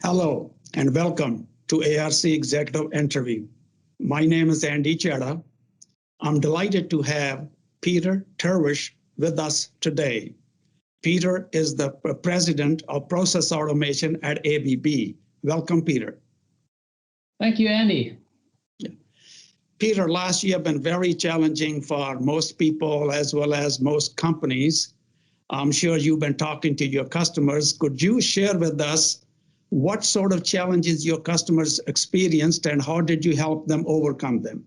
Hello and welcome to ARC Executive Interview. My name is Andy Chedda. I'm delighted to have Peter Terwiesch with us today. Peter is the president of process automation at ABB. Welcome, Peter. Thank you, Andy. Peter, last year has been very challenging for most people as well as most companies. I'm sure you've been talking to your customers. Could you share with us what sort of challenges your customers experienced and how did you help them overcome them?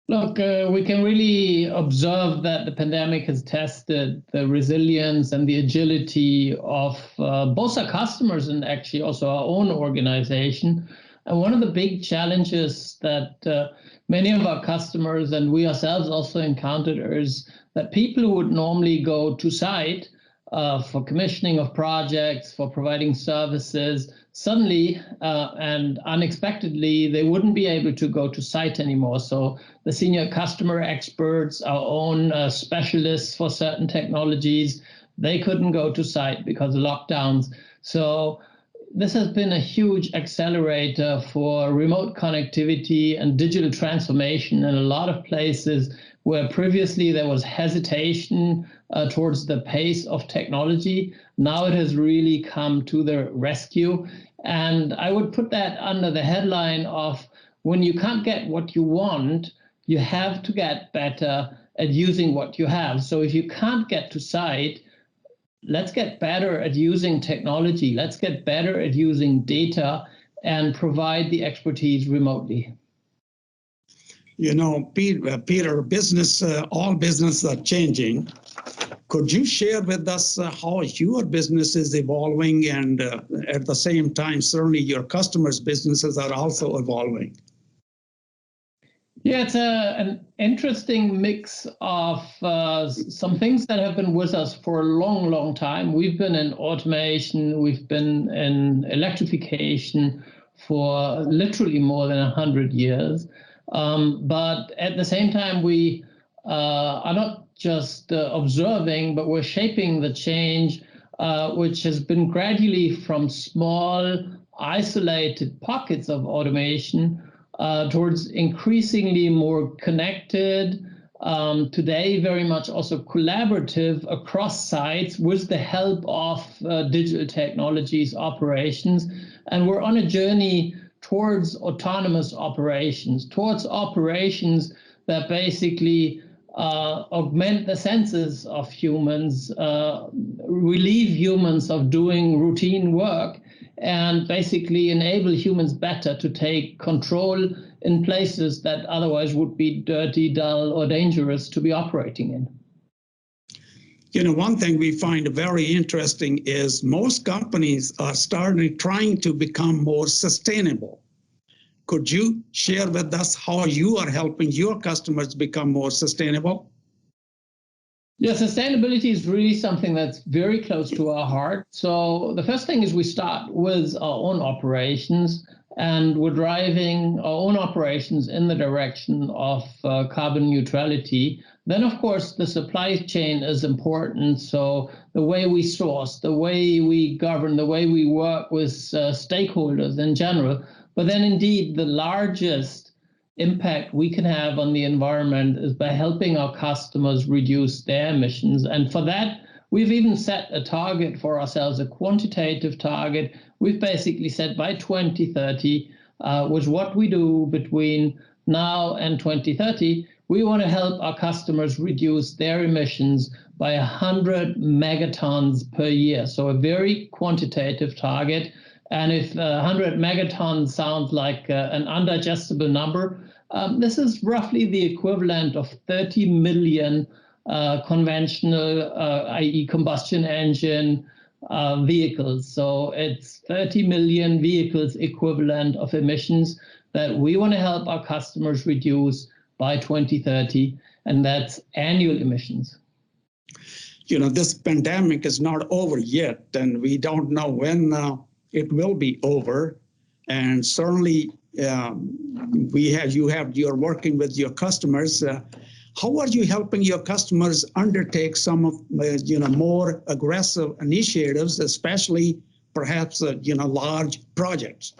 Look, we can really observe that the pandemic has tested the resilience and the agility of both our customers and actually also our own organization. And one of the big challenges that many of our customers and we ourselves also encountered is that people who would normally go to site for commissioning of projects, for providing services, suddenly and unexpectedly, they wouldn't be able to go to site anymore. So the senior customer experts, our own specialists for certain technologies, they couldn't go to site because of lockdowns. So this has been a huge accelerator for remote connectivity and digital transformation in a lot of places where previously there was hesitation towards the pace of technology. Now it has really come to the rescue. And I would put that under the headline of when you can't get what you want, you have to get better at using what you have. So if you can't get to site, let's get better at using technology. Let's get better at using data and provide the expertise remotely. You know, Peter, all businesses are changing. Could you share with us how your business is evolving and at the same time, certainly your customers' businesses are also evolving? Yeah, it's an interesting mix of some things that have been with us for a long, long time. We've been in automation, we've been in electrification for literally more than 100 years. But at the same time, we are not just observing, but we're shaping the change, which has been gradually from small, isolated pockets of automation towards increasingly more connected, today very much also collaborative across sites with the help of digital technologies operations. And we're on a journey towards autonomous operations, towards operations that basically augment the senses of humans, relieve humans of doing routine work, and basically enable humans better to take control in places that otherwise would be dirty, dull, or dangerous to be operating in. You know, one thing we find very interesting is most companies are trying to become more sustainable. Could you share with us how you are helping your customers become more sustainable? Yeah, sustainability is really something that's very close to our heart. So the first thing is we start with our own operations, and we're driving our own operations in the direction of carbon neutrality. Then, of course, the supply chain is important. So the way we source, the way we govern, the way we work with stakeholders in general. But then indeed, the largest impact we can have on the environment is by helping our customers reduce their emissions. And for that, we've even set a target for ourselves, a quantitative target. We've basically said by 2030, with what we do between now and 2030, we want to help our customers reduce their emissions by 100 megatons per year. So a very quantitative target. And if 100 megatons sounds like an undigestible number, this is roughly the equivalent of 30 million conventional, i.e. combustion engine vehicles. So it's 30 million vehicles equivalent of emissions that we want to help our customers reduce by 2030, and that's annual emissions. You know, this pandemic is not over yet, and we don't know when it will be over. And certainly, you're working with your customers. How are you helping your customers undertake some of more aggressive initiatives, especially perhaps large projects?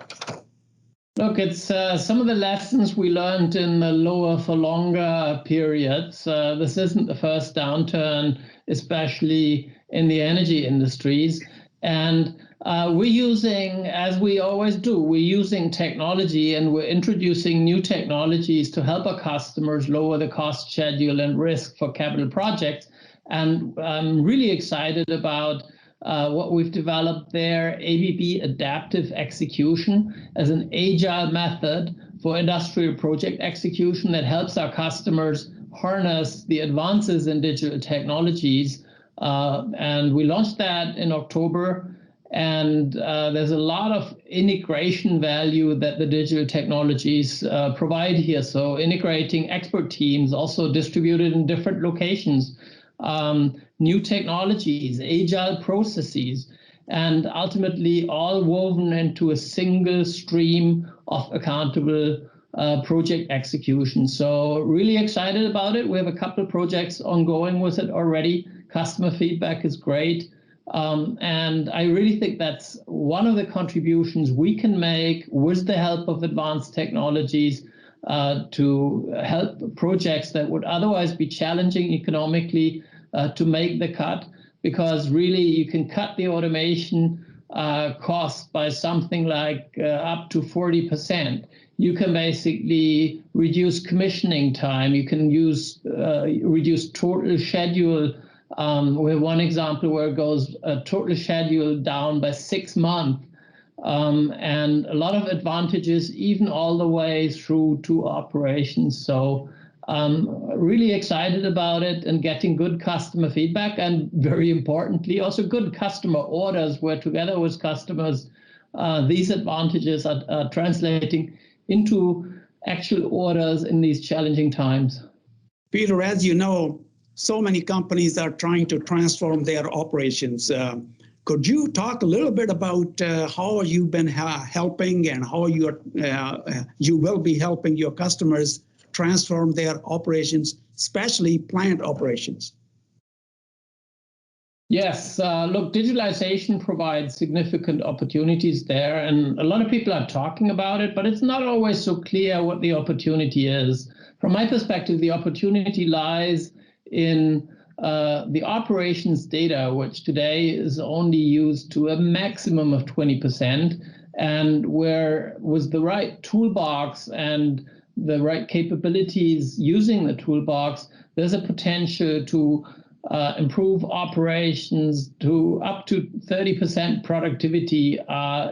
Look, it's some of the lessons we learned in the lower for longer periods. This isn't the first downturn, especially in the energy industries. And we're using, as we always do, we're using technology, and we're introducing new technologies to help our customers lower the cost, schedule, and risk for capital projects. And I'm really excited about what we've developed there, ABB Adaptive Execution, as an agile method for industrial project execution that helps our customers harness the advances in digital technologies. And we launched that in October. And there's a lot of integration value that the digital technologies provide here. So integrating expert teams, also distributed in different locations, new technologies, agile processes, and ultimately all woven into a single stream of accountable project execution. So really excited about it. We have a couple of projects ongoing with it already. Customer feedback is great. And I really think that's one of the contributions we can make with the help of advanced technologies to help projects that would otherwise be challenging economically to make the cut, because really you can cut the automation cost by something like up to 40%. You can basically reduce commissioning time. You can reduce total schedule. We have one example where it goes total schedule down by 6 months. And a lot of advantages, even all the way through to operations. So really excited about it and getting good customer feedback, and very importantly, also good customer orders, where together with customers, these advantages are translating into actual orders in these challenging times. Peter, as you know, so many companies are trying to transform their operations. Could you talk a little bit about how you've been helping and how you will be helping your customers transform their operations, especially plant operations? Yes, look, digitalization provides significant opportunities there, and a lot of people are talking about it, but it's not always so clear what the opportunity is. From my perspective, the opportunity lies in the operations data, which today is only used to a maximum of 20%, and where with the right toolbox and the right capabilities using the toolbox, there's a potential to improve operations to up to 30% productivity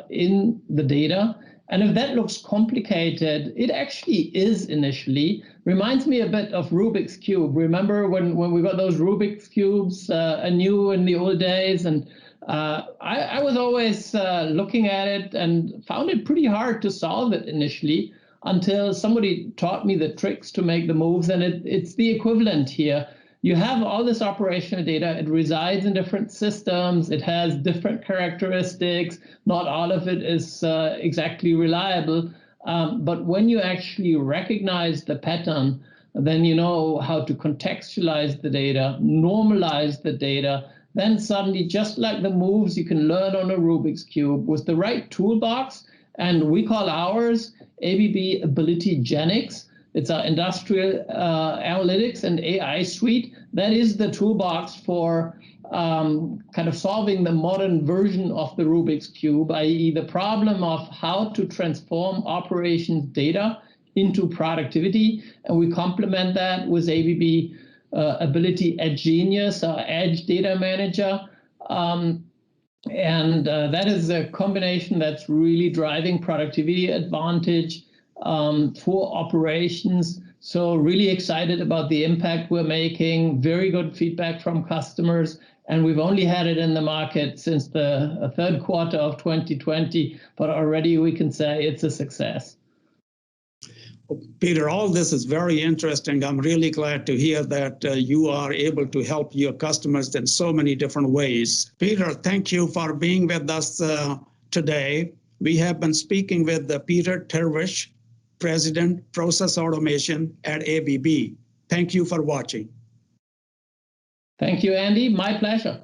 in the data. And if that looks complicated, it actually is initially. Reminds me a bit of Rubik's Cube. Remember when we got those Rubik's Cubes anew in the old days? And I was always looking at it and found it pretty hard to solve it initially, until somebody taught me the tricks to make the moves. And it's the equivalent here. You have all this operational data. It resides in different systems. It has different characteristics. Not all of it is exactly reliable. But when you actually recognize the pattern, then you know how to contextualize the data, normalize the data. Then suddenly, just like the moves you can learn on a Rubik's Cube with the right toolbox, and we call ours ABB Abilitygenics. It's our industrial analytics and AI suite. That is the toolbox for kind of solving the modern version of the Rubik's Cube, i.e. the problem of how to transform operations data into productivity. And we complement that with ABB Abilitygenics, our Edge Data Manager. And that is a combination that's really driving productivity advantage for operations. So really excited about the impact we're making, very good feedback from customers. And we've only had it in the market since the third quarter of 2020, but already we can say it's a success. Peter, all this is very interesting. I'm really glad to hear that you are able to help your customers in so many different ways. Peter, thank you for being with us today. We have been speaking with Peter Terwiesch, President, Process Automation at ABB. Thank you for watching. Thank you, Andy. My pleasure.